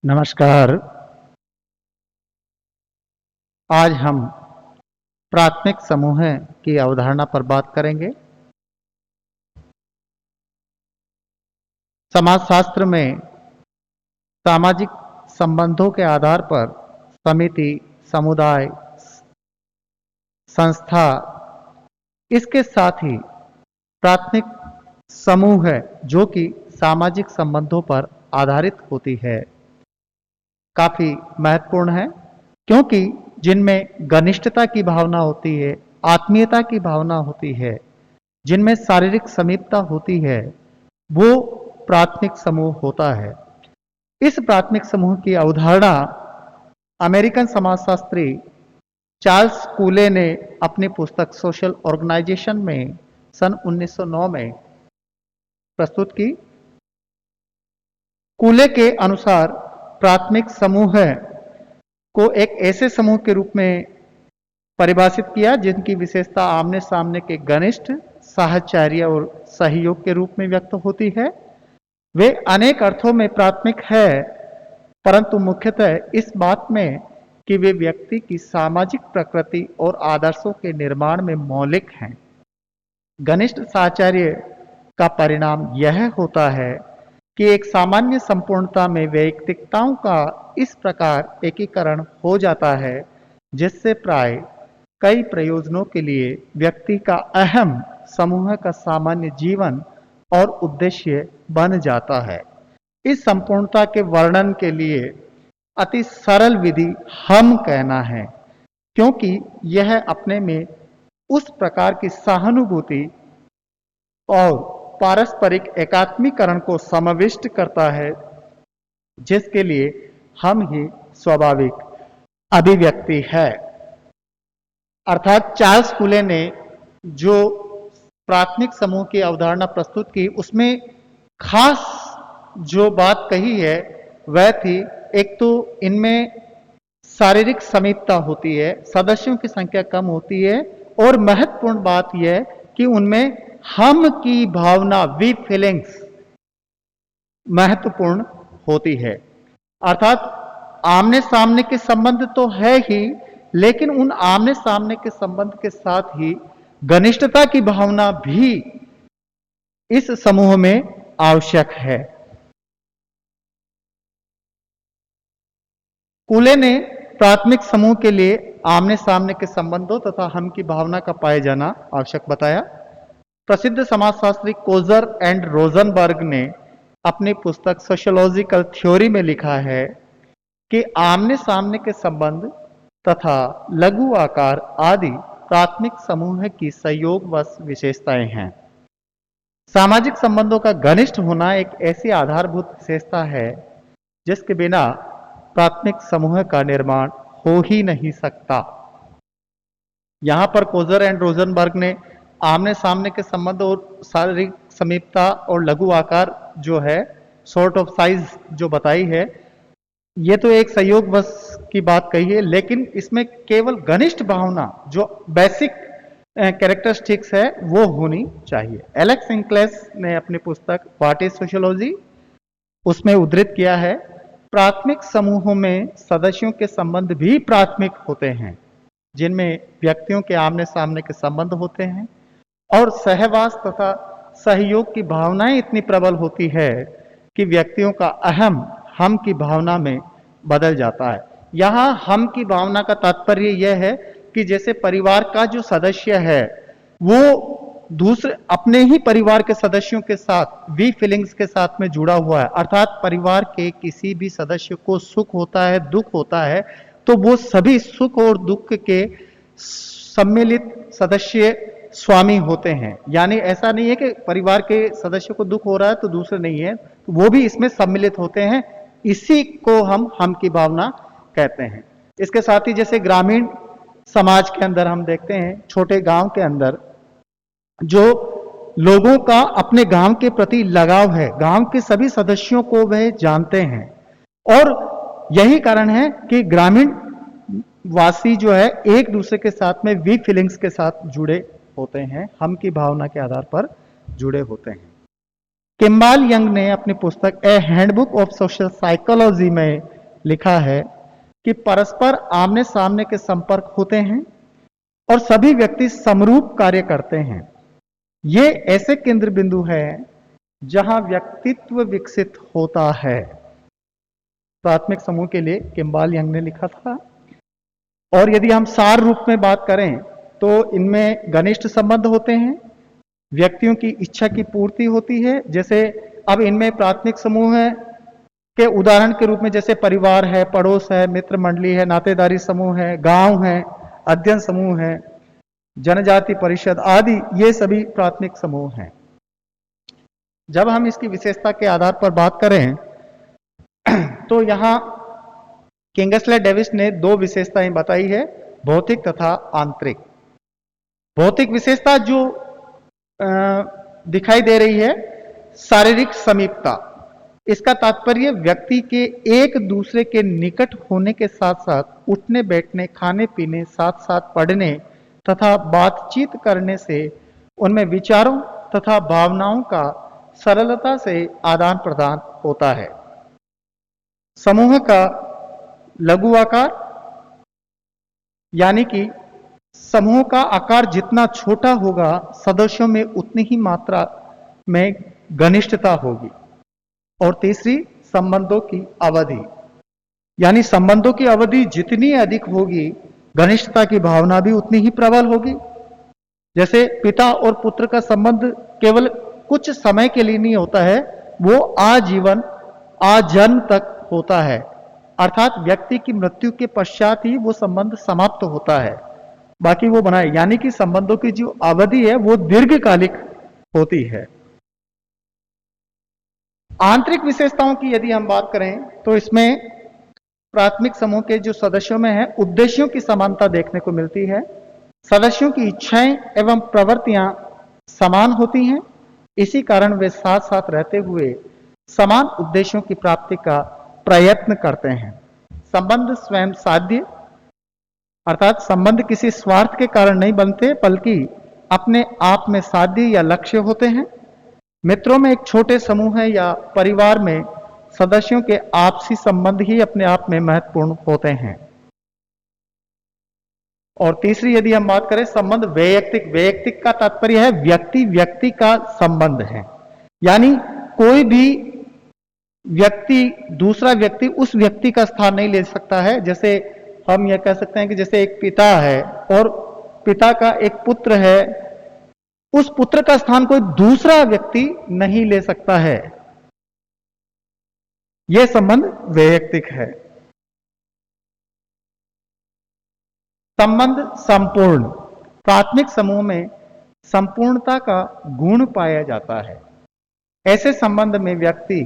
नमस्कार। आज हम प्राथमिक समूह की अवधारणा पर बात करेंगे। समाजशास्त्र में सामाजिक संबंधों के आधार पर समिति, समुदाय, संस्था, इसके साथ ही प्राथमिक समूह है जो कि सामाजिक संबंधों पर आधारित होती है, काफी महत्वपूर्ण है क्योंकि जिनमें घनिष्ठता की भावना होती है, आत्मीयता की भावना होती है, जिनमें शारीरिक समीपता होती है, वो प्राथमिक समूह होता है। इस प्राथमिक समूह की अवधारणा अमेरिकन समाजशास्त्री चार्ल्स कूले ने अपनी पुस्तक सोशल ऑर्गेनाइजेशन में सन 1909 में प्रस्तुत की। कूले के अनुसार प्राथमिक समूह को एक ऐसे समूह के रूप में परिभाषित किया जिनकी विशेषता आमने सामने के घनिष्ठ साहचर्य और सहयोग के रूप में व्यक्त होती है। वे अनेक अर्थों में प्राथमिक है, परंतु मुख्यतः इस बात में कि वे व्यक्ति की सामाजिक प्रकृति और आदर्शों के निर्माण में मौलिक हैं। घनिष्ठ साहचर्य का परिणाम यह होता है कि एक सामान्य संपूर्णता में वैयक्तिकताओं का इस प्रकार एकीकरण हो जाता है जिससे प्राय कई प्रयोजनों के लिए व्यक्ति का अहम समूह का सामान्य जीवन और उद्देश्य बन जाता है। इस संपूर्णता के वर्णन के लिए अति सरल विधि हम कहना है, क्योंकि यह अपने में उस प्रकार की सहानुभूति और पारस्परिक एकात्मीकरण को समाविष्ट करता है जिसके लिए हम ही स्वाभाविक अभिव्यक्ति है। अर्थात चार्ल्स कूले ने जो प्राथमिक समूह की अवधारणा प्रस्तुत की, उसमें खास जो बात कही है वह थी, एक तो इनमें शारीरिक समीपता होती है, सदस्यों की संख्या कम होती है, और महत्वपूर्ण बात यह कि उनमें हम की भावना, वी फीलिंग्स महत्वपूर्ण होती है। अर्थात आमने सामने के संबंध तो है ही, लेकिन उन आमने सामने के संबंध के साथ ही घनिष्ठता की भावना भी इस समूह में आवश्यक है। कूले ने प्राथमिक समूह के लिए आमने सामने के संबंधों तथा हम की भावना का पाए जाना आवश्यक बताया। प्रसिद्ध समाजशास्त्री कोजर एंड रोजनबर्ग ने अपनी पुस्तक सोशियोलॉजिकल थ्योरी में लिखा है कि आमने सामने के संबंध तथा लघु आकार आदि प्राथमिक समूह की संयोगवश विशेषताएं हैं। सामाजिक संबंधों का घनिष्ठ होना एक ऐसी आधारभूत विशेषता है जिसके बिना प्राथमिक समूह का निर्माण हो ही नहीं सकता। यहां पर कोजर एंड रोजनबर्ग ने आमने सामने के संबंध और शारीरिक समीपता और लघु आकार जो है, सॉर्ट ऑफ साइज जो बताई है, ये तो एक संयोग बस की बात कही है, लेकिन इसमें केवल घनिष्ठ भावना जो बेसिक कैरेक्टरिस्टिक्स है वो होनी चाहिए। एलेक्स इंक्लेस ने अपनी पुस्तक व्हाट इज सोशियोलॉजी उसमें उद्धृत किया है, प्राथमिक समूहों में सदस्यों के संबंध भी प्राथमिक होते हैं जिनमें व्यक्तियों के आमने सामने के संबंध होते हैं और सहवास तथा सहयोग की भावनाएं इतनी प्रबल होती है कि व्यक्तियों का अहम हम की भावना में बदल जाता है। यहां हम की भावना का तात्पर्य यह है कि जैसे परिवार का जो सदस्य है वो दूसरे अपने ही परिवार के सदस्यों के साथ वी फीलिंग्स के साथ में जुड़ा हुआ है। अर्थात परिवार के किसी भी सदस्य को सुख होता है, दुख होता है, तो वो सभी सुख और दुख के सम्मिलित सदस्य स्वामी होते हैं। यानी ऐसा नहीं है कि परिवार के सदस्य को दुख हो रहा है तो दूसरे नहीं है, तो वो भी इसमें सम्मिलित होते हैं। इसी को हम की भावना कहते हैं। इसके साथ ही जैसे ग्रामीण समाज के अंदर हम देखते हैं, छोटे गांव के अंदर जो लोगों का अपने गांव के प्रति लगाव है, गांव के सभी सदस्यों को वह जानते हैं, और यही कारण है कि ग्रामीण वासी जो है एक दूसरे के साथ में वी फीलिंग्स के साथ जुड़े होते हैं, हम की भावना के आधार पर जुड़े होते हैं। किम्बाल यंग ने अपनी पुस्तक ए हैंडबुक ऑफ सोशल साइकोलॉजी में लिखा है कि परस्पर आमने सामने के संपर्क होते हैं और सभी व्यक्ति समरूप कार्य करते हैं। ये ऐसे केंद्र बिंदु है जहां व्यक्तित्व विकसित होता है। प्राथमिक समूह के लिए किम्बाल यंग ने लिखा था। और यदि हम सार रूप में बात करें तो इनमें घनिष्ठ संबंध होते हैं, व्यक्तियों की इच्छा की पूर्ति होती है। जैसे अब इनमें प्राथमिक समूह है के उदाहरण के रूप में जैसे परिवार है, पड़ोस है, मित्र मंडली है, नातेदारी समूह है, गांव है, अध्ययन समूह है, जनजाति परिषद आदि, ये सभी प्राथमिक समूह हैं। जब हम इसकी विशेषता के आधार पर बात करें तो यहां किंगस्ले डेविस ने दो विशेषताएं बताई है, भौतिक तथा आंतरिक। भौतिक विशेषता जो दिखाई दे रही है, शारीरिक समीपता। इसका तात्पर्य व्यक्ति के एक दूसरे के निकट होने के साथ साथ उठने बैठने, खाने पीने, साथ साथ पढ़ने तथा बातचीत करने से उनमें विचारों तथा भावनाओं का सरलता से आदान प्रदान होता है। समूह का लघु आकार, यानी कि समूह का आकार जितना छोटा होगा, सदस्यों में उतनी ही मात्रा में घनिष्ठता होगी। और तीसरी, संबंधों की अवधि, यानी संबंधों की अवधि जितनी अधिक होगी, घनिष्ठता की भावना भी उतनी ही प्रबल होगी। जैसे पिता और पुत्र का संबंध केवल कुछ समय के लिए नहीं होता है, वो आजीवन, आजन्म तक होता है। अर्थात व्यक्ति की मृत्यु के पश्चात ही वो संबंध समाप्त होता है, बाकी वो बनाए, यानी कि संबंधों की जो अवधि है वो दीर्घकालिक होती है। आंतरिक विशेषताओं की यदि हम बात करें तो इसमें प्राथमिक समूह के जो सदस्यों में है, उद्देश्यों की समानता देखने को मिलती है। सदस्यों की इच्छाएं एवं प्रवृत्तियां समान होती हैं, इसी कारण वे साथ साथ रहते हुए समान उद्देश्यों की प्राप्ति का प्रयत्न करते हैं। संबंध स्वयं साध्य, अर्थात संबंध किसी स्वार्थ के कारण नहीं बनते, बल्कि अपने आप में साध्य या लक्ष्य होते हैं। मित्रों में एक छोटे समूह है या परिवार में सदस्यों के आपसी संबंध ही अपने आप में महत्वपूर्ण होते हैं। और तीसरी यदि हम बात करें, संबंध वैयक्तिक। वैयक्तिक का तात्पर्य है व्यक्ति व्यक्ति का संबंध है, यानी कोई भी व्यक्ति दूसरा व्यक्ति उस व्यक्ति का स्थान नहीं ले सकता है। जैसे हम यह कह सकते हैं कि जैसे एक पिता है और पिता का एक पुत्र है, उस पुत्र का स्थान कोई दूसरा व्यक्ति नहीं ले सकता है। यह संबंध वैयक्तिक है। संबंध संपूर्ण। प्राथमिक समूह में संपूर्णता का गुण पाया जाता है। ऐसे संबंध में व्यक्ति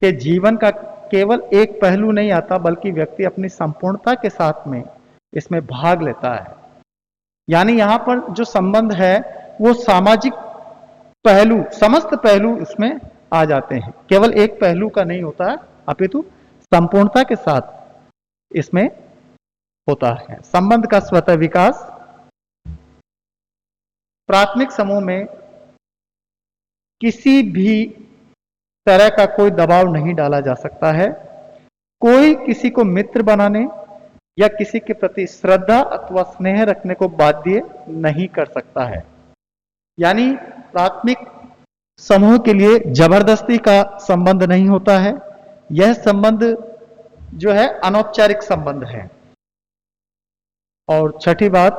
के जीवन का केवल एक पहलू नहीं आता, बल्कि व्यक्ति अपनी संपूर्णता के साथ में इसमें भाग लेता है। यानी यहां पर जो संबंध है वो सामाजिक पहलू, समस्त पहलू इसमें आ जाते हैं, केवल एक पहलू का नहीं होता है, अपितु संपूर्णता के साथ इसमें होता है। संबंध का स्वतः विकास। प्राथमिक समूह में किसी भी तरह का कोई दबाव नहीं डाला जा सकता है। कोई किसी को मित्र बनाने या किसी के प्रति श्रद्धा अथवा स्नेह रखने को बाध्य नहीं कर सकता है। यानी प्राथमिक समूह के लिए जबरदस्ती का संबंध नहीं होता है। यह संबंध जो है अनौपचारिक संबंध है। और छठी बात,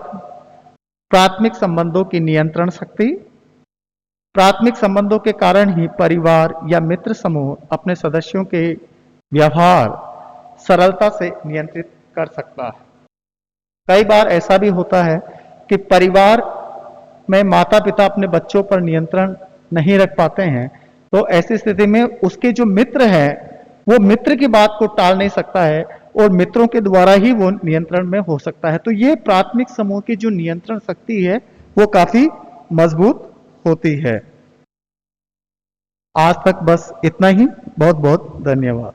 प्राथमिक संबंधों की नियंत्रण शक्ति। प्राथमिक संबंधों के कारण ही परिवार या मित्र समूह अपने सदस्यों के व्यवहार सरलता से नियंत्रित कर सकता है। कई बार ऐसा भी होता है कि परिवार में माता पिता अपने बच्चों पर नियंत्रण नहीं रख पाते हैं, तो ऐसी स्थिति में उसके जो मित्र हैं वो मित्र की बात को टाल नहीं सकता है और मित्रों के द्वारा ही वो नियंत्रण में हो सकता है। तो ये प्राथमिक समूह की जो नियंत्रण शक्ति है वो काफी मजबूत होती है। आज तक बस इतना ही। बहुत बहुत धन्यवाद।